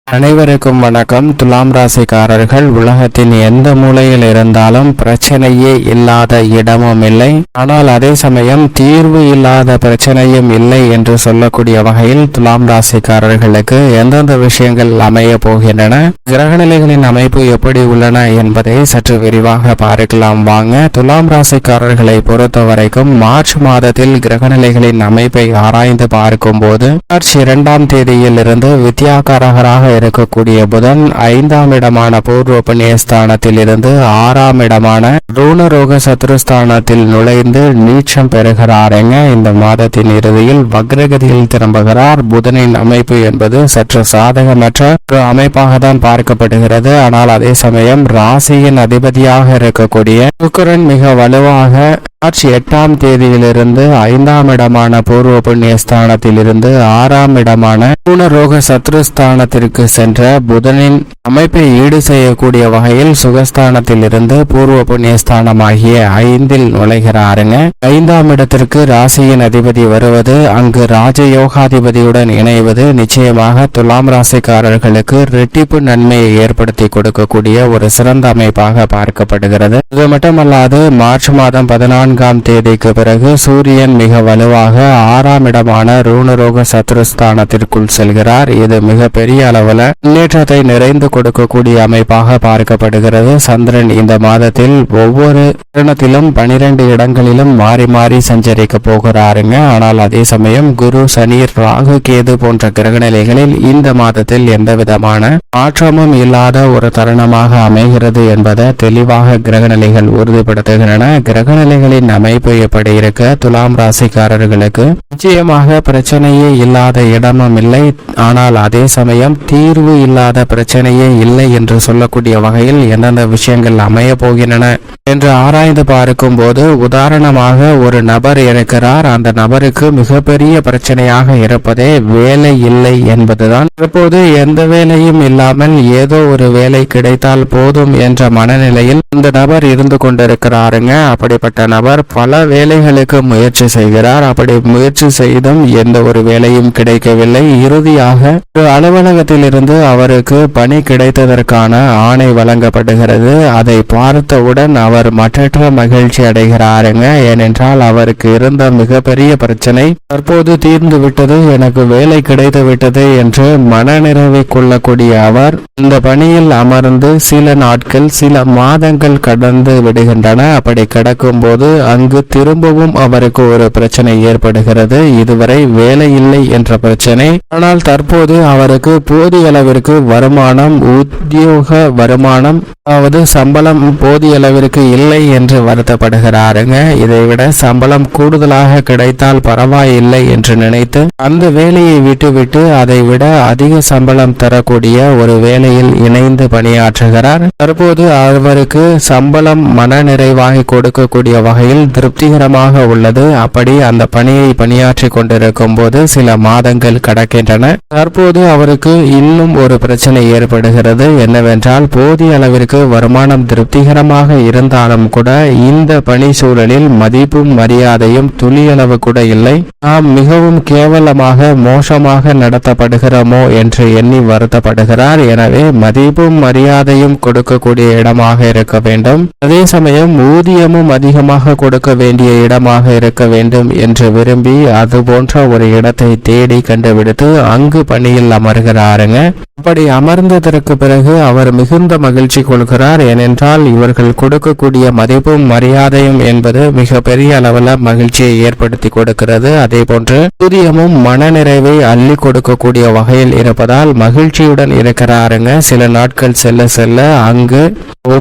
அனைவருக்கும் வணக்கம். துலாம் ராசிக்காரர்கள் உலகத்தின் எந்த மூலையில் இருந்தாலும் பிரச்சனையே இல்லாத இடமும் இல்லை, ஆனால் அதே சமயம் தீர்வு இல்லாத பிரச்சனையும் இல்லை என்று சொல்லக்கூடிய வகையில் துலாம் ராசிக்காரர்களுக்கு எந்தெந்த விஷயங்கள் அமைய போகின்றன, கிரகநிலைகளின் அமைப்பு எப்படி உள்ளன என்பதை சற்று விரிவாக பார்க்கலாம் வாங்க. துலாம் ராசிக்காரர்களை பொறுத்த வரைக்கும் மார்ச் மாதத்தில் கிரகநிலைகளின் அமைப்பை ஆராய்ந்து பார்க்கும் போது மார்ச் 2ஆம் தேதியில் இருந்து வித்யாகாரகராக இருக்கக்கூடிய புதன் 5ஆம் இடமான பூர்வ புண்ணியஸ்தானத்தில் இருந்து 6ஆம் இடமான ரூணரோக சத்ருஸ்தானத்தில் நுழைந்து நீச்சம் பெறுகிறாருங்க. இந்த மாதத்தின் இறுதியில் வக்ரகதியில் திரும்புகிறார். புதனின் அமைப்பு என்பது சற்று சாதகமற்ற ஒரு அமைப்பாக தான் பார்க்கப்படுகிறது. ஆனால் அதே சமயம் ராசியின் அதிபதியாக இருக்கக்கூடிய சுக்கிரன் மிக வலுவாக மார்ச் 8ஆம் தேதியிலிருந்து 5ஆம் இடமான பூர்வ புண்ணியஸ்தானத்தில் இருந்து 6ஆம் இடமான ரூணரோக சத்ருஸ்தானத்திற்கு சென்ற புதனின் அமைப்பை ஈடு செய்யக்கூடிய வகையில் சுகஸ்தானத்தில் இருந்து பூர்வ புண்ணியஸ்தானமாகிய 5இல் நுழைகிறாருங்க. 5ஆம் இடத்திற்கு ராசியின் அதிபதி வருவது, அங்கு ராஜயோகாதிபதியுடன் இணைவது நிச்சயமாக துலாம் ராசிக்காரர்களுக்கு ரெட்டிப்பு நன்மையை ஏற்படுத்தி கொடுக்கக்கூடிய ஒரு சிறந்த அமைப்பாக பார்க்கப்படுகிறது. இது மட்டுமல்லாது மார்ச் மாதம் 14ஆம் தேதிக்கு பிறகு சூரியன் மிக வலுவாக 6ஆம் இடமான ரூணரோக சத்ருஸ்தானத்திற்குள் செல்கிறார். இது மிக பெரிய அளவில் முன்னேற்றத்தை நிறைந்து கொடுக்கக்கூடிய அமைப்பாக பார்க்கப்படுகிறது. சந்திரன் இந்த மாதத்தில் ஒவ்வொரு தருணத்திலும் 12 இடங்களிலும் மாறி மாறி சஞ்சரிக்க போகிறாருங்க. ஆனால் அதே சமயம் குரு, சனி, ராகு, கேது போன்ற கிரகநிலைகளில் இந்த மாதத்தில் எந்த விதமான மாற்றமும் இல்லாத ஒரு தருணமாக அமைகிறது என்பதை தெளிவாக கிரகநிலைகள் உறுதிப்படுத்துகின்றன. கிரகநிலைகளின் அமைப்பு எப்படி இருக்க துலாம் ராசிக்காரர்களுக்கு நிச்சயமாக பிரச்சனையே இல்லாத இடமும் இல்லை, ஆனால் அதே சமயம் தீர்வு இல்லாத பிரச்சனையே இல்லை என்று சொல்லக்கூடிய வகையில் எந்தெந்த விஷயங்கள் அமைய போகின்றன என்று ஆராய்ந்து பார்க்கும் போது, உதாரணமாக ஒரு நபர் இருக்கிறார். அந்த நபருக்கு மிகப்பெரிய பிரச்சனையாக இருப்பதே வேலை இல்லை என்பதுதான். இப்போது எந்த வேலையும் இல்லாமல் ஏதோ ஒரு வேலை கிடைத்தால் போதும் என்ற மனநிலையில் இந்த நபர் இருந்து கொண்டிருக்கிறாருங்க. அப்படிப்பட்ட நபர் பல வேலைகளுக்கு முயற்சி செய்கிறார். அப்படி முயற்சி செய்தும் எந்த ஒரு வேலையும் கிடைக்கவில்லை. இறுதியாக ஒரு அலுவலகத்தில் இருந்து அவருக்கு பணி கிடைத்ததற்கான ஆணை வழங்கப்படுகிறது. அதை பார்த்தவுடன் அவர் மற்றற்ற மகிழ்ச்சி அடைகிறாருங்க. ஏனென்றால் அவருக்கு இருந்த மிகப்பெரிய பிரச்சனை தற்போது தீர்ந்து விட்டது, எனக்கு வேலை கிடைத்து விட்டது என்று மனநிறைவை கொள்ளக்கூடிய அவர் இந்த பணியில் அமர்ந்து சில நாட்கள், சில மாதங்கள் கடந்து விடுகின்றன. அப்படி கிடக்கும் போது அங்கு திரும்பவும் அவருக்கு ஒரு பிரச்சனை ஏற்படுகிறது. இதுவரை வேலை இல்லை என்ற பிரச்சனை, ஆனால் தற்போது அவருக்கு போதிய அளவிற்கு வருமானம், உத்தியோக வருமானம், அதாவது சம்பளம் போதிய அளவிற்கு இல்லை என்று வருத்தப்படுகிறாருங்க. இதைவிட சம்பளம் கூடுதலாக கிடைத்தால் பரவாயில்லை என்று நினைத்து அந்த வேலையை விட்டுவிட்டு அதை விட அதிக சம்பளம் தரக்கூடிய ஒரு வேலையில் இணைந்து பணியாற்றுகிறார். தற்போது அவருக்கு சம்பளம் மன நிறைவாக கொடுக்கக்கூடிய வகையில் திருப்திகரமாக உள்ளது. அப்படி அந்த பணியை பணியாற்றி கொண்டிருக்கும் போது சில மாதங்கள் கடக்கின்றன. தற்போது அவருக்கு இன்னும் ஒரு பிரச்சனை ஏற்படுகிறது. என்னவென்றால் போதிய அளவிற்கு வருமானம் திருப்திகரமாக இருந்தாலும் கூட இந்த பணி சூழலில் மதிப்பும் மரியாதையும் துளியளவு கூட இல்லை. நாம் மிகவும் கேவலமாக மோசமாக நடத்தப்படுகிறோமோ என்று எண்ணி வருத்தப்படுகிறார். எனவே மதிப்பும் மரியாதையும் கொடுக்கக்கூடிய இடமாக இருக்க வேண்டும், அதே சமயம் ஊதியமும் அதிகமாக கொடுக்க வேண்டிய இடமாக இருக்க வேண்டும் என்று விரும்பி அது போன்ற ஒரு இடத்தை தேடி கண்டுபிடித்து அங்கு பணியில் அமர்கிறாருங்க. அப்படி அமர்ந்ததற்கு பிறகு அவர் மிகுந்த மகிழ்ச்சி கொள்கிறார். ஏனென்றால் இவர்கள் கொடுக்கக்கூடிய மதிப்பும் மரியாதையும் என்பது மிக பெரிய அளவில் மகிழ்ச்சியை ஏற்படுத்தி கொடுக்கிறது. அதே போன்று ஊதியமும் மனநிறைவை அள்ளி கொடுக்கக்கூடிய வகையில் இருப்பதால் மகிழ்ச்சியுடன் இருக்கிறாருங்க. சில நாட்கள் செல்ல செல்ல அங்கு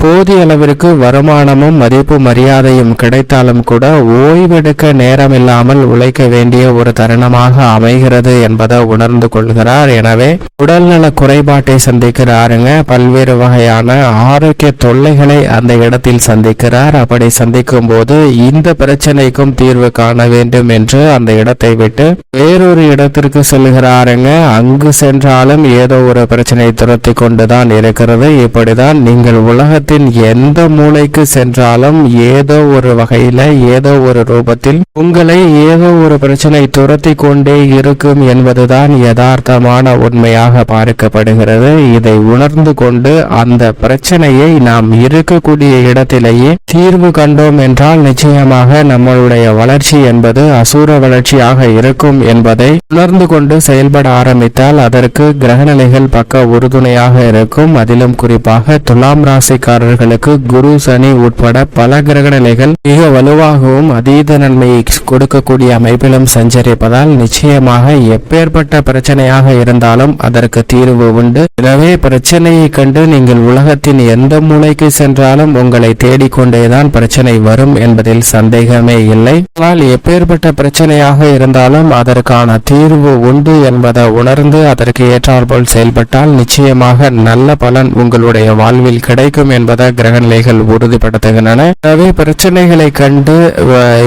போதிய அளவிற்கு வருமானமும் மதிப்பு மரியாதையும் கிடைத்தாலும் கூட ஓய்வெடுக்க நேரமில்லாமல் உழைக்க வேண்டிய ஒரு தருணமாக அமைகிறது என்பதை உணர்ந்து கொள்கிறார். எனவே உடல்நல குறைபாட்டை சந்திக்கிறாருங்க. பல்வேறு வகையான ஆரோக்கிய தொல்லைகளை அந்த இடத்தில் சந்திக்கிறார். அப்படி சந்திக்கும் போது இந்த பிரச்சனைக்கும் தீர்வு காண வேண்டும் என்று அந்த இடத்தை விட்டு வேறொரு இடத்திற்கு செல்கிறாருங்க. அங்கு சென்றாலும் ஏதோ ஒரு பிரச்சனை துரத்தி கொண்டுதான் இருக்கிறது. இப்படிதான் நீங்கள் உலகத்தின் எந்த மூலைக்கு சென்றாலும் ஏதோ ஒரு வகையில ஏதோ ஒரு ரூபத்தில் உங்களை ஏதோ ஒரு பிரச்சனை துரத்தி கொண்டே இருக்கும் என்பதுதான் யதார்த்தமான உண்மையாக பார்க்கப்படுகிறது. இதை உணர்ந்து கொண்டு அந்த பிரச்சனையை நாம் இருக்கக்கூடிய இடத்திலேயே தீர்வு கண்டோம் என்றால் நிச்சயமாக நம்மளுடைய வளர்ச்சி என்பது அசூர வளர்ச்சியாக இருக்கும் என்பதை உணர்ந்து கொண்டு செயல்பட ஆரம்பித்தால் அதற்கு கிரகநிலைகள் பக்க உறுதுணையாக இருக்கும். அதிலும் குறிப்பாக துலாம் ராசிக்காரர்களுக்கு குரு சனி உட்பட பல கிரகநிலைகள் மிக வலுவாகவும் அதீத நன்மையை கொடுக்கக்கூடிய அமைப்பிலும் சஞ்சரிப்பதால் நிச்சயமாக எப்பேற்பட்ட பிரச்சனையாக இருந்தாலும் அதற்கு தீர்வு உண்டு. எனவே பிரச்சனையை கண்டு நீங்கள் உலகத்தின் எந்த மூலைக்கு சென்றாலும் உங்களை தேடிக்கொண்டேதான் பிரச்சனை வரும் என்பதில் சந்தேகமே இல்லை. ஆனால் எப்பேற்பட்ட பிரச்சனையாக இருந்தாலும் அதற்கான தீர்வு உண்டு என்பதை உணர்ந்து அதற்கு ஏற்றாற்போல் செயல்பட்டால் நிச்சயமாக நல்ல பலன் உங்களுடைய வாழ்வில் கிடைக்கும் என்பதை கிரகநிலைகள் உறுதிப்படுத்துகின்றன. எனவே பிரச்சனைகளை கண்டு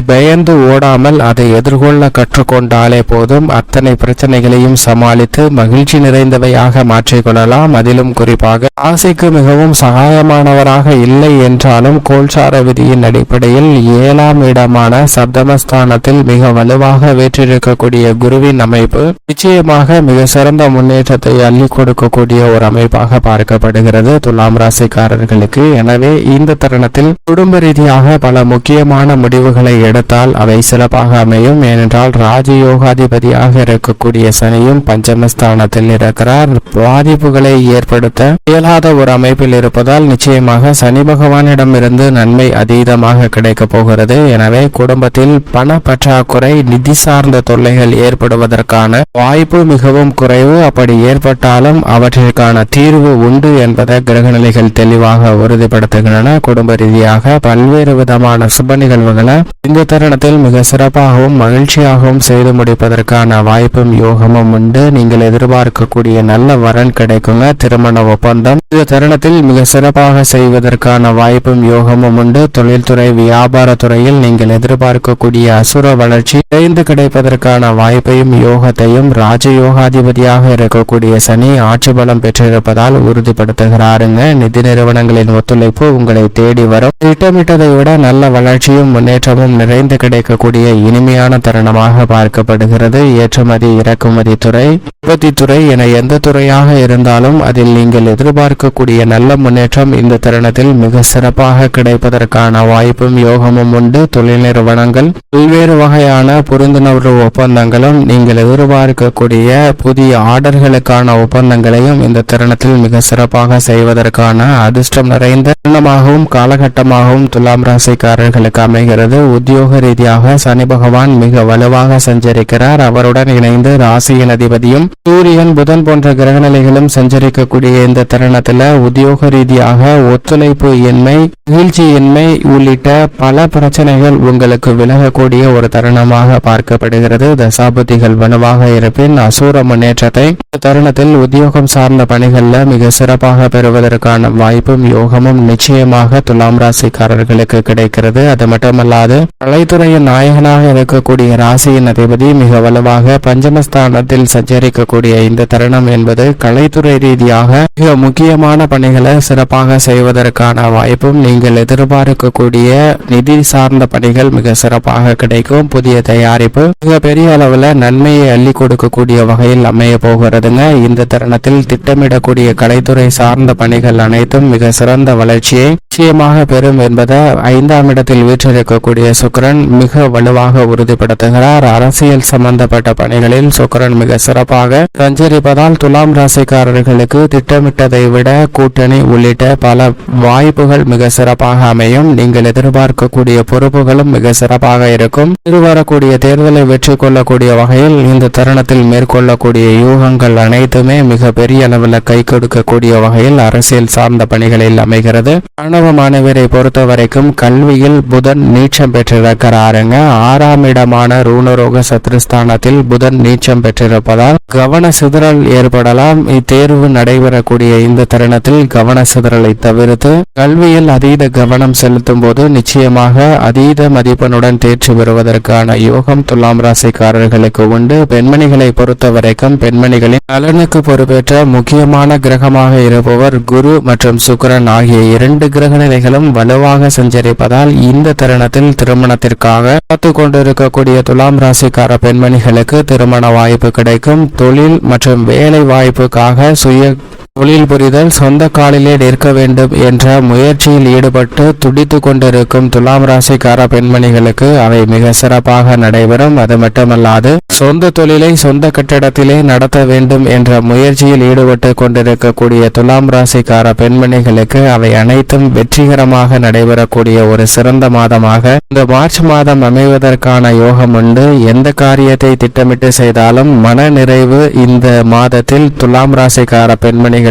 பயந்து ஓடாமல் அதை எதிர்கொள்ள கற்றுக்கொண்டாலே போதும். அத்தனை பிரச்சனைகளையும் சமாளித்து மகிழ்ச்சி நிறைந்தவையாக மாற்றிக்கொள்ளலாம். அதிலும் குறிப்பாக ஆசைக்கு மிகவும் சகாயமானவராக இல்லை என்றாலும் கோல்சார விதியின் அடிப்படையில் 7ஆம் இடமான சப்தமஸ்தானத்தில் மிக வலுவாக வீற்றிருக்கக்கூடிய குருவின் அமைப்பு நிச்சயமாக மிக சிறந்த முன்னேற்றத்தை அள்ளி கொடுக்கக்கூடிய ஒரு அமைப்பாக பார்க்கப்படுகிறது துலாம் ராசிக்காரர்களுக்கு. எனவே இந்த தருணத்தில் குடும்ப ரீதியாக பல முக்கியமான முடிவுகளை எடுத்தால் அவை சிறப்பாக அமையும். ஏனென்றால் ராஜயோகாதிபதியாக இருக்கக்கூடிய சனியும் பஞ்சமஸ்தானத்தில் இருக்கிறார். பாதிப்புகளை ஏற்படுத்த இயலாத ஒரு அமைப்பில் இருப்பதால் நிச்சயமாக சனி பகவானிடமிருந்து நன்மை அதீதமாக கிடைக்க போகிறது. எனவே குடும்பத்தில் பண பற்றாக்குறை நிதி சார்ந்த தொல்லைகள் ஏற்படுவதற்கான வாய்ப்பு மிகவும் குறைவு. அப்படி ஏற்பட்டாலும் அவற்றிற்கான தீர்வு உண்டு என்பதை கிரகநிலைகள் தெளிவாக உறுதிப்படுத்துகின்றன. குடும்ப ரீதியாக பல்வேறு விதமான சுப நிகழ்வுகளை இந்த தருணத்தில் மிக சிறப்பாகவும் மகிழ்ச்சியாகவும் செய்து முடிப்பதற்கான வாய்ப்பும் யோகமும் உண்டு. நீங்கள் எதிர்பார்க்கக்கூடிய நல்ல வரன் கிடைக்குங்க. திருமண ஒப்பந்தம் இந்த தருணத்தில் மிக சிறப்பாக செய்வதற்கான வாய்ப்பும் யோகமும் உண்டு. தொழில்துறை வியாபார துறையில் நீங்கள் எதிர்பார்க்கக்கூடிய அசுர வளர்ச்சி விரைந்து கிடைப்பதற்கான வாய்ப்பையும் யோகத்தையும் ராஜயோகாதிபதியாக இருக்கக்கூடிய சனி ஆட்சி பலம் பெற்றிருப்பதால் உறுதிப்படுத்துகிறாருங்க. நிதி நிறுவனங்களின் ஒத்துழைப்பு உங்களை தேடி வரும். திட்டமிட்டதை விட நல்ல வளர்ச்சியும் முன்னேற்றமும் நிறைந்து கிடைக்கக்கூடிய இனிமையான தருணமாக பார்க்கப்படுகிறது. ஏற்றுமதி இறக்குமதி துறை உற்பத்தி துறை என எந்த துறையாக இருந்தாலும் அதில் நீங்கள் எதிர்பார்க்கக்கூடிய நல்ல முன்னேற்றம் இந்த தருணத்தில் மிக சிறப்பாக கிடைப்பதற்கான வாய்ப்பும் யோகமும் உண்டு. தொழில் நிறுவனங்கள் பல்வேறு வகையான புரிந்துணர்வு ஒப்பந்தங்களும் நீங்கள் எதிர்பார்க்கக்கூடிய புதிய ஆர்டர்களுக்கான ஒப்பந்தங்களையும் இந்த தருணத்தில் மிக சிறப்பாக செய்வதற்கான அதிர்ஷ்டம் நிறைந்த தருணமாகவும் காலகட்டமாகவும் துலாம் ராசிக்காரர்களுக்கு அமைகிறது. உத்தியோக ரீதியாக சனி பகவான் மிக வலுவாக சஞ்சரிக்கிறார். அவருடன் இணைந்து ராசியின் அதிபதியும் சூரியன் புதன் போன்ற கிரகநிலைகளும் சஞ்சரிக்கக்கூடிய இந்த தருணத்தில் உத்தியோக ரீதியாக ஒத்துழைப்பு இன்மை மகிழ்ச்சியின்மை உள்ளிட்ட பல பிரச்சனைகள் உங்களுக்கு விலகக்கூடிய ஒரு தருணமாக பார்க்கப்படுகிறது. தசாபுத்திகள் வலுவாக இருப்பின் அசூர முன்னேற்றத்தை தருணத்தில் உத்தியோகம் சார்ந்த பணிகளில் மிக சிறப்பாக பெறுவதற்கான வாய்ப்பும் யோகமும் நிச்சயமாக துலாம் ராசிக்காரர்களுக்கு கிடைக்கிறது. அது மட்டுமல்லாது கலைத்துறையின் நாயகனாக இருக்கக்கூடிய ராசியின் அதிபதி மிக வலுவாக பஞ்சமஸ்தானத்தில் சஞ்சரிக்கக்கூடிய இந்த தருணம் என்பது கலைத்துறை ரீதியாக மிக முக்கியமான பணிகளை சிறப்பாக செய்வதற்கான வாய்ப்பும் நீங்கள் எதிர்பார்க்கக்கூடிய நிதி சார்ந்த பணிகள் மிக சிறப்பாக கிடைக்கும். புதிய தயாரிப்பு மிக பெரிய அளவில் நன்மையை அள்ளி கொடுக்கக்கூடிய வகையில் அமைய போகிறதுங்க. இந்த தருணத்தில் திட்டமிடக்கூடிய கலைத்துறை சார்ந்த பணிகள் அனைத்தும் மிக சிறந்த வளர்ச்சியை நிச்சயமாக பெறும் என்பதை 5ஆம் இடத்தில் வீற்றிருக்கக்கூடிய சுக்கிரன் மிக வலுவாக உறுதிப்படுத்துகிறார். அரசியல் சம்பந்தப்பட்ட பணிகளில் சுக்கிரன் மிக சிறப்பாக சஞ்சரிப்பதால் துலாம் ராசிக்காரர்களுக்கு திட்டமிட்டதை விட கூட்டணி உள்ளிட்ட பல வாய்ப்புகள் மிக சிறப்பாக அமையும். நீங்கள் எதிர்பார்க்கக்கூடிய பொறுப்புகளும் மிக சிறப்பாக இருக்கும். எதிர்வரக்கூடிய தேர்தலை வெற்றி கொள்ளக்கூடிய வகையில் இந்த தருணத்தில் மேற்கொள்ளக்கூடிய யூகங்கள் அனைத்துமே மிக பெரிய அளவில் கை கொடுக்கக்கூடிய வகையில் அரசியல் சார்ந்த பணிகளில் அமைகிறது. மாணவ மாணவரை பொறுத்த வரைக்கும் கல்வியில் புதன் நீச்சம் பெற்றிருக்கிறாருங்க. 6ஆம் இடமான ரூணரோக சத்ருஸ்தானத்தில் புதன் நீச்சம் பெற்றிருப்பதால் கவன சிதறல் ஏற்படலாம். இத்தேர்வு நடைபெறக்கூடிய இந்த தருணத்தில் கவன சிதறலை தவிர்த்து கல்வியில் அதீத கவனம் செலுத்தும் போது நிச்சயமாக அதீத மதிப்பெண்ணுடன் தேர்ச்சி பெறுவதற்கான யோகம் துலாம் ராசிக்காரர்களுக்கு உண்டு. பெண்மணிகளை பொறுத்த வரைக்கும் பெண்மணிகளின் நலனுக்கு பொறுப்பேற்ற முக்கியமான கிரகமாக இருப்பவர் குரு மற்றும் சுக்கிரன் ஆகிய 2 கிரக நிலைகளும் வலுவாக சஞ்சரிப்பதால் இந்த தருணத்தில் திருமணத்திற்காக காத்து கொண்டிருக்கக்கூடிய துலாம் ராசிக்கார பெண்மணிகளுக்கு திருமண வாய்ப்பு கிடைக்கும். தொழில் மற்றும் வேலை வாய்ப்புக்காக சுய தொழில் புரிதல், சொந்த காலிலே நிற்க வேண்டும் என்ற முயற்சியில் ஈடுபட்டு துடித்து கொண்டிருக்கும் துலாம் ராசிக்கார பெண்மணிகளுக்கு அவை மிக சிறப்பாக நடைபெறும். அது மட்டுமல்லாது சொந்த தொழிலை சொந்த கட்டிடத்திலே நடத்த வேண்டும் என்ற முயற்சியில் ஈடுபட்டு கொண்டிருக்கக்கூடிய துலாம் ராசிக்கார பெண்மணிகளுக்கு அவை அனைத்தும் வெற்றிகரமாக நடைபெறக்கூடிய ஒரு சிறந்த மாதமாக இந்த மார்ச் மாதம் அமைவதற்கான யோகம் உண்டு. எந்த காரியத்தை திட்டமிட்டு செய்தாலும் மன நிறைவு இந்த மாதத்தில் துலாம் ராசிக்கார பெண்மணிகளுக்கு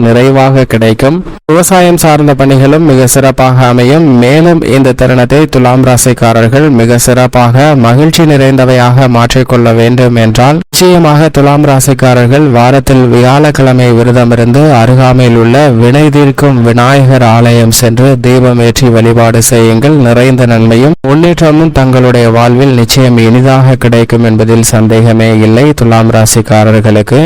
நிறைவாக கிடைக்கும். விவசாயம் சார்ந்த பணிகளும் மிக சிறப்பாக அமையும். மேலும் இந்த தருணத்தை துலாம் ராசிக்காரர்கள் மிக சிறப்பாக மகிழ்ச்சி நிறைந்தவையாக மாற்றிக்கொள்ள வேண்டும் என்றால் நிச்சயமாக துலாம் ராசிக்காரர்கள் வாரத்தில் வியாழக்கிழமை விரதமிருந்து அருகாமையில் உள்ள வினை தீர்க்கும் விநாயகர் ஆலயம் சென்று தீபம் ஏற்றி வழிபாடு செய்யுங்கள். நிறைந்த நன்மையும் முன்னேற்றமும் தங்களுடைய வாழ்வில் நிச்சயம் இனிதாக கிடைக்கும் என்பதில் சந்தேகமே இல்லை. துலாம் ராசிக்காரர்களுக்கு